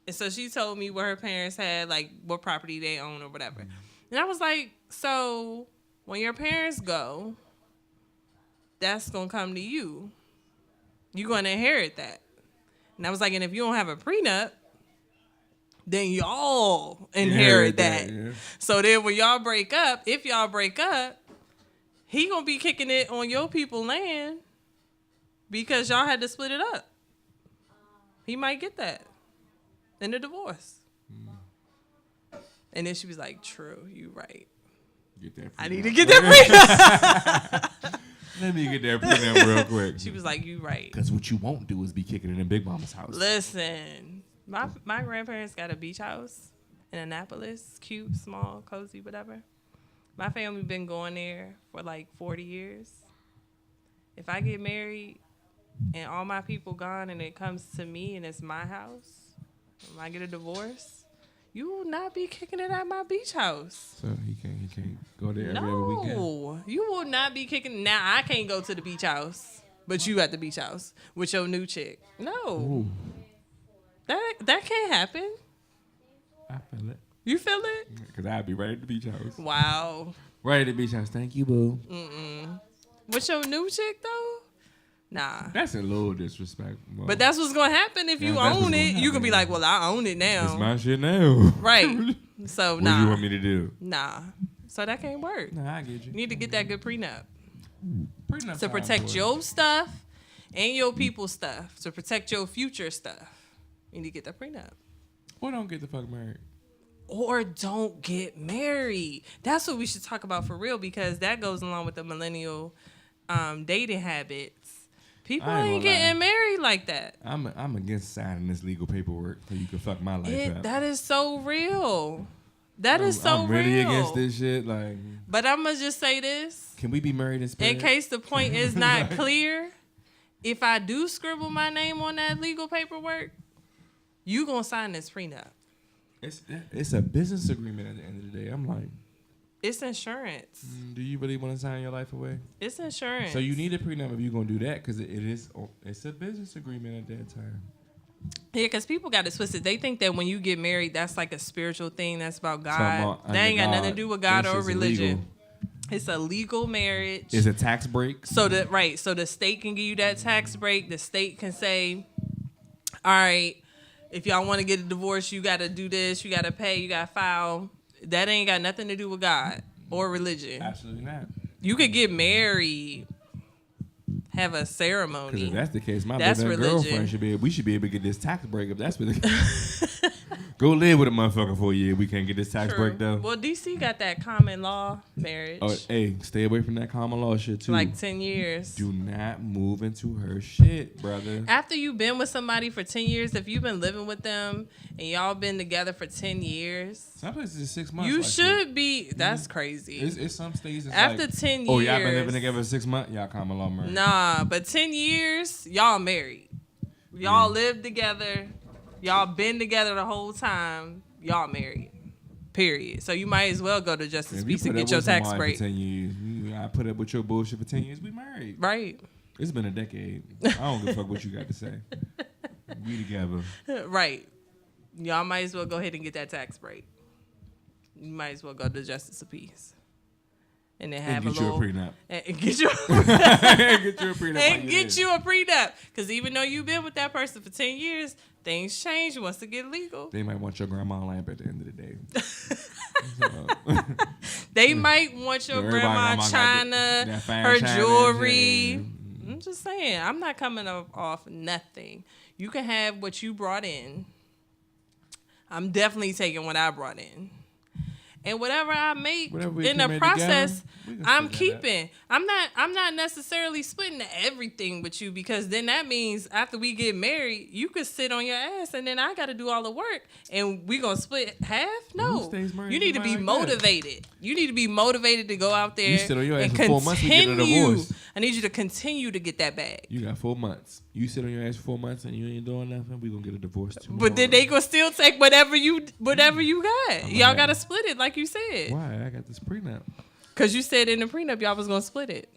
And so she told me what her parents had, like what property they own or whatever. And I was like, so when your parents go, that's gonna come to you. You're gonna inherit that. And I was like, and if you don't have a prenup, then y'all inherit that. Yeah. So then when y'all break up, if y'all break up, he gonna be kicking it on your people land because y'all had to split it up. He might get that in the divorce. And then she was like, true, you right. Get that I prenup. need to get that prenup. Let me get that prenup real quick. She was like, you right. Because what you won't do is be kicking it in Big Mama's house. Listen, my grandparents got a beach house in Annapolis. Cute, small, cozy, whatever. My family been going there for like 40 years. If I get married and all my people gone and it comes to me and it's my house, when I get a divorce, You will not be kicking it at my beach house. So he can't go there every other weekend. No, you will not be kicking. Now I can't go to the beach house, but you at the beach house with your new chick. No, Ooh, that can't happen. I feel it. You feel it? Because I'd be right at the beach house. Wow. Right at the beach house. Thank you, boo. With your new chick though? Nah. That's a little disrespectful. But that's what's gonna happen if you that's what's own gonna it. You can be happen. like, well, I own it now. It's my shit now. Right. So What nah. do you want me to do? Nah. So that can't work. Nah, I get you. You need to get that good prenup Prenup to time, protect boy. your stuff and your people's stuff, to protect your future stuff. You need to get that prenup. Or don't get the fuck married. Or don't get married. That's what we should talk about for real, because that goes along with the millennial dating habits. People I ain't ain't gonna lie. getting married like that. I'm against signing this legal paperwork so you can fuck my life up. That is so real. That is so I'm really real. against this shit. Like, But I'm going to just say this. can we be married in spirit? In case the point is not clear, if I do scribble my name on that legal paperwork, you going to sign this prenup. It's a business agreement at the end of the day. I'm like, It's insurance. do you really want to sign your life away? It's insurance. So you need a prenup if you're gonna do that, because it's a business agreement at that time. Yeah, because people got it twisted. They think that when you get married, that's like a spiritual thing. That's about God. Talking about That ain't got under nothing to do with God That or shit's religion. illegal. It's a legal marriage. It's a tax break. So the state can give you that tax break. The state can say, all right, if y'all want to get a divorce, you got to do this. You got to pay. You got to file. That ain't got nothing to do with God or religion. Absolutely not. You could get married, have a Because ceremony. if that's the case, my That's baby religion. girlfriend we should be able to get this tax break if that's what the Go live with a motherfucker for a year. We can't get this tax True. break though. Well, DC got that common law marriage. Oh, hey, stay away from that common law shit too. Like 10 years. Do not move into her shit, brother. After you've been with somebody for 10 years, if you've been living with them and y'all been together for 10 years, Some places is 6 months. you like should that. be. That's crazy. It's some states. It's After like, 10 oh, y'all been years- living together for 6 months. Y'all common law married. Nah, but 10 years, y'all married. Y'all lived together. Y'all been together the whole time. Y'all married. Period. So you might as well go to Justice If you Peace and put up get your with tax somebody break. for 10 years. I put up with your bullshit for 10 years. We married. Right. It's been a decade. I don't give a fuck what you got to say. We together. Right. Y'all might as well go ahead and get that tax break. You might as well go to Justice of Peace. And then have And get a you a little prenup. and get you Get you a prenup. while and you're get there. you a prenup. Because even though you've been with that person for 10 years, things change once it get legal. They might want your grandma lamp at the end of the day. So, They might want your everybody grandma got china, that fine her china, jewelry. yeah. I'm just saying, I'm not coming off nothing. You can have what you brought in. I'm definitely taking what I brought in. And whatever I make Whatever we in the come in process, together, we can I'm split that up. keeping. I'm not necessarily splitting everything with you, because then that means after we get married, you could sit on your ass and then I got to do all the work and we going to split half? No. Who stays married You need to to be somebody like that? motivated. You need to be motivated to go out there You sit on your ass and for 4 months, we get a divorce. I need you to continue to get that bag. You got 4 months. You sit on your ass for 4 months and you ain't doing nothing. We gonna get a divorce tomorrow. But then they gonna still take whatever you got. I'm Y'all like- gotta split it like you said. Why? I got this prenup. Cause you said in the prenup y'all was gonna split it.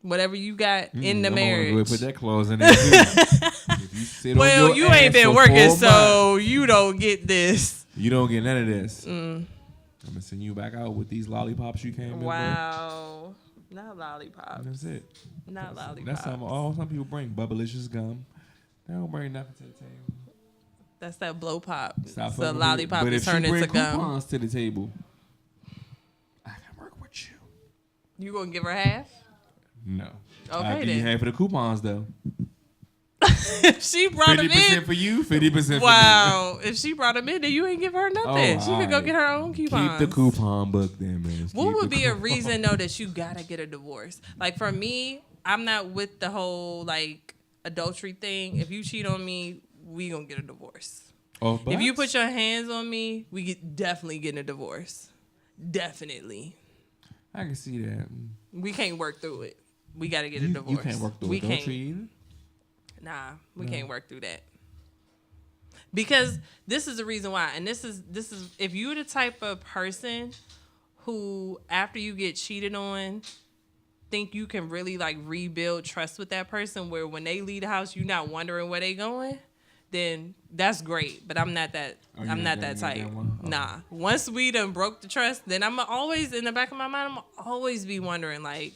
Whatever you got in the I'm marriage. gonna go put that clause in there too. If you sit on Well, your you ass ain't been for working, 4 months, so you don't get this. you don't get none of this. I'm gonna send you back out with these lollipops you came in with. Wow. Not lollipops. And that's it. Not lollipops. That's some people bring. Bubblicious gum. They don't bring nothing to the table. That's that blow pop. Stop So fucking with lollipop me. But is if she turned bring into gum. coupons to the table, I can work with you. You gonna give her half? No. Okay, I'll give you then. half of the coupons though. If she brought him 50% in. for you, 50% for me. Wow. If she brought him in, then you ain't give her nothing. Oh, She could go alright. get her own coupons. Keep the coupon book then, man. What Keep would the be a coupon. reason though that you gotta get a divorce? Like for me, I'm not with the whole like adultery thing. If you cheat on me, we gonna get a divorce. Off If you box? put your hands on me, definitely getting a divorce. Definitely. I can see that. We can't work through it. We gotta get a You divorce. can't work through we adultery can't. either. Nah, we can't work through that. Because this is the reason why. And this is if you're the type of person who, after you get cheated on, think you can really like rebuild trust with that person, where when they leave the house you're not wondering where they going, then that's great. But I'm not that. I'm not that type. Nah. Once we done broke the trust, then I'm always in the back of my mind. I'm always be wondering like.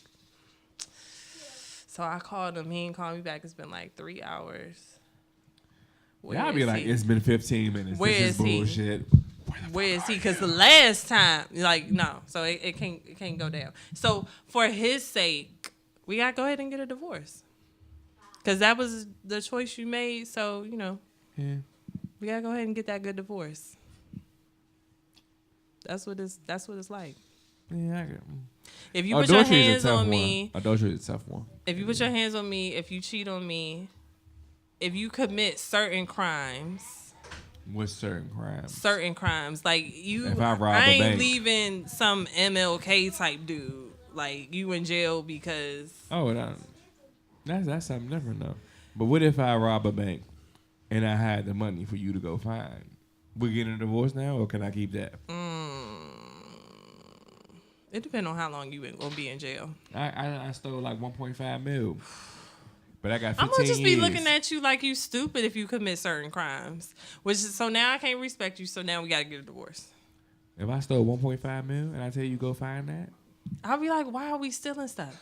So I called him. He ain't called me back. It's been like 3 hours. Y'all be like, it's been 15 minutes. Where this is he? Bullshit. Where is he? Because the last time, like, no. So it can't go down. So for his sake, we got to go ahead and get a divorce. Because that was the choice you made. So, you know, we got to go ahead and get that good divorce. That's what it's like. Yeah, I get it. If you put your hands on one. me. Adultery is a tough one. If you put your hands on me, if you cheat on me, if you commit certain crimes. What's certain crimes? Certain crimes. Like, you. If I rob I a ain't bank. leaving some MLK type dude. Like, you in jail because. Oh, that's something different, though. But what if I rob a bank and I had the money for you to go find? We getting a divorce now, or can I keep that? It depends on how long you gonna be in jail. I stole like 1.5 mil. But I got 15 I'm gonna just be years. looking at you like you stupid if you commit certain crimes. So now I can't respect you, so now we gotta get a divorce. If I stole 1.5 mil and I tell you go find that? I'll be like, why are we stealing stuff?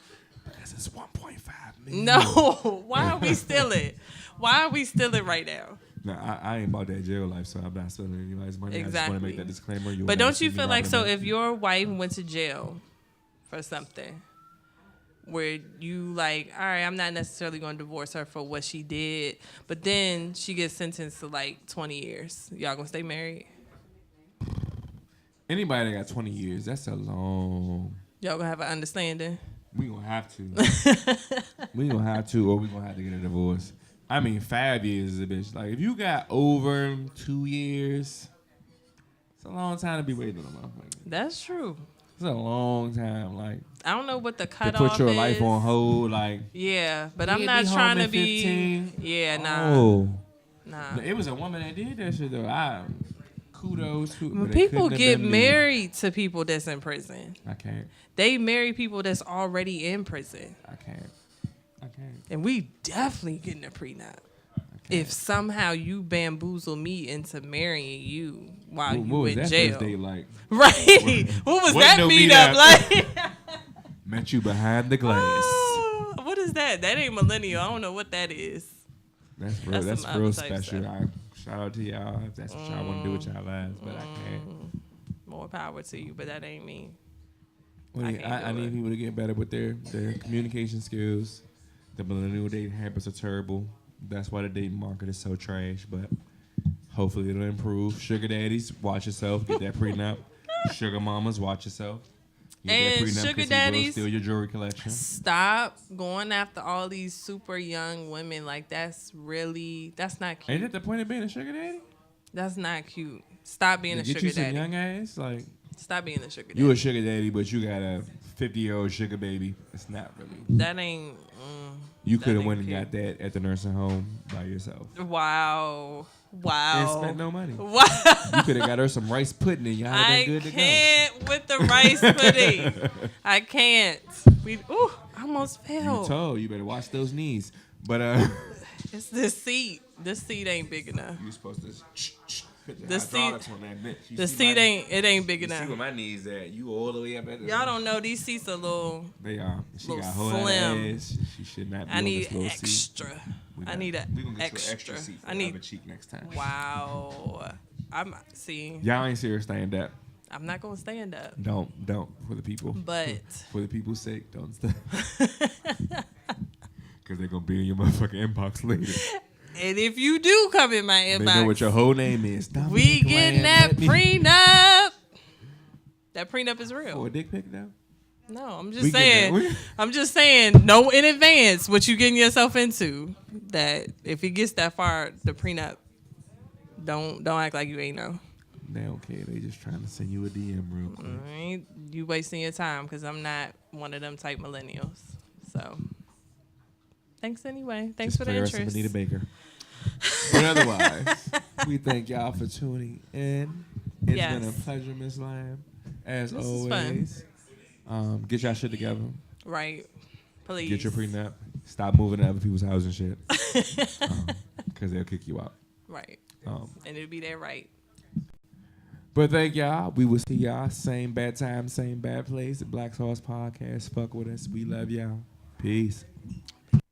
Because it's 1.5 million. No, why are we stealing? Why are we stealing right now? No, I ain't about that jail life, so I'm not stealing anybody's money. Exactly. I just want to make that disclaimer. But don't you feel like, so if your wife went to jail for something, where you like, all right, I'm not necessarily going to divorce her for what she did, but then she gets sentenced to like 20 years. Y'all gonna stay married? Anybody that got 20 years, that's a long. Y'all gonna have an understanding? We gonna have to. We gonna have to, or we gonna have to get a divorce. I mean, 5 years is a bitch. Like, if you got over 2 years, it's a long time to be waiting on a motherfucker. That's true. It's a long time. Like, I don't know what the to cutoff put your is. life on hold. Like, Yeah, but yeah, I'm not be home trying to in be. 15. Yeah, nah. Oh. Nah. It was a woman that did that shit, though. Kudos. When but it people couldn't have get been me. married to people that's in prison, I can't. they marry people that's already in prison. I can't. And we definitely getting a prenup. If somehow you bamboozle me into marrying you while What you was in that jail. first date like? Right. What was Wasn't that no meetup meetup. like? Met you behind the glass. What is that? That ain't millennial. I don't know what that is. That's real. That's That's some real other type special. stuff. Shout out to y'all if that's what y'all want to do with y'all lives, but I can't. More power to you, but that ain't me. Well, I need people to get better with their communication skills. The millennial dating habits are terrible. That's why the dating market is so trash. But hopefully it'll improve. Sugar daddies, watch yourself. Get that prenup. Sugar mamas, watch yourself. Get And that prenup sugar 'cause he will daddies, steal your jewelry collection. Stop going after all these super young women. Like, that's not cute. Ain't that the point of being a sugar daddy? That's not cute. Stop being a Get sugar you some daddy. young ass like. Stop being a sugar daddy. You a sugar daddy, but you got a 50-year-old sugar baby. It's not really. That ain't. You that could have ain't went and cute. got that at the nursing home by yourself. Wow. And spent no money. Wow. You could have got her some rice pudding and y'all would have been good to go. I can't with the rice pudding. I can't. Ooh, I almost fell. You told. You better watch those knees. But It's the seat. This seat ain't big enough. you supposed to put The hydraulics on that bitch. You The see seat my- ain't big You see enough. where my knees at? You all the way up at the. Y'all don't know these seats are little. They are. She little got a whole lot of slim. ass. She should not be I on need this little seat. extra. We I got- need we gonna an get you extra. an extra seat for I the need. other cheek next time. Wow. See. Y'all ain't serious stand up. I'm not gonna stand up. Don't for the people. But For the people's sake, don't stand. Because they're gonna be in your motherfucking inbox later. and if you do come in my inbox, They know what your whole name is. Stop we playing, getting that let me- prenup. That prenup is real. Oh, a dick pic now? No, I'm We just get saying. that. I'm just saying. Know in advance what you getting yourself into. That if it gets that far, the prenup. Don't act like you ain't know. They don't care. They just trying to send you a DM real quick. Ain't you wasting your time because I'm not one of them type millennials. So, thanks anyway. Thanks Just for the play her some interest. Anita Baker. But otherwise, we thank y'all for tuning in. It's Yes. been a pleasure, Miss Lamb, as This is always. Get y'all shit together. Right. Please. Get your prenup. Stop moving to other people's houses and shit. Because they'll kick you out. Right. Um, And it'll be that right. But thank y'all. We will see y'all. Same bad time, same bad place. The Black Sauce Podcast. Fuck with us. We love y'all. Peace.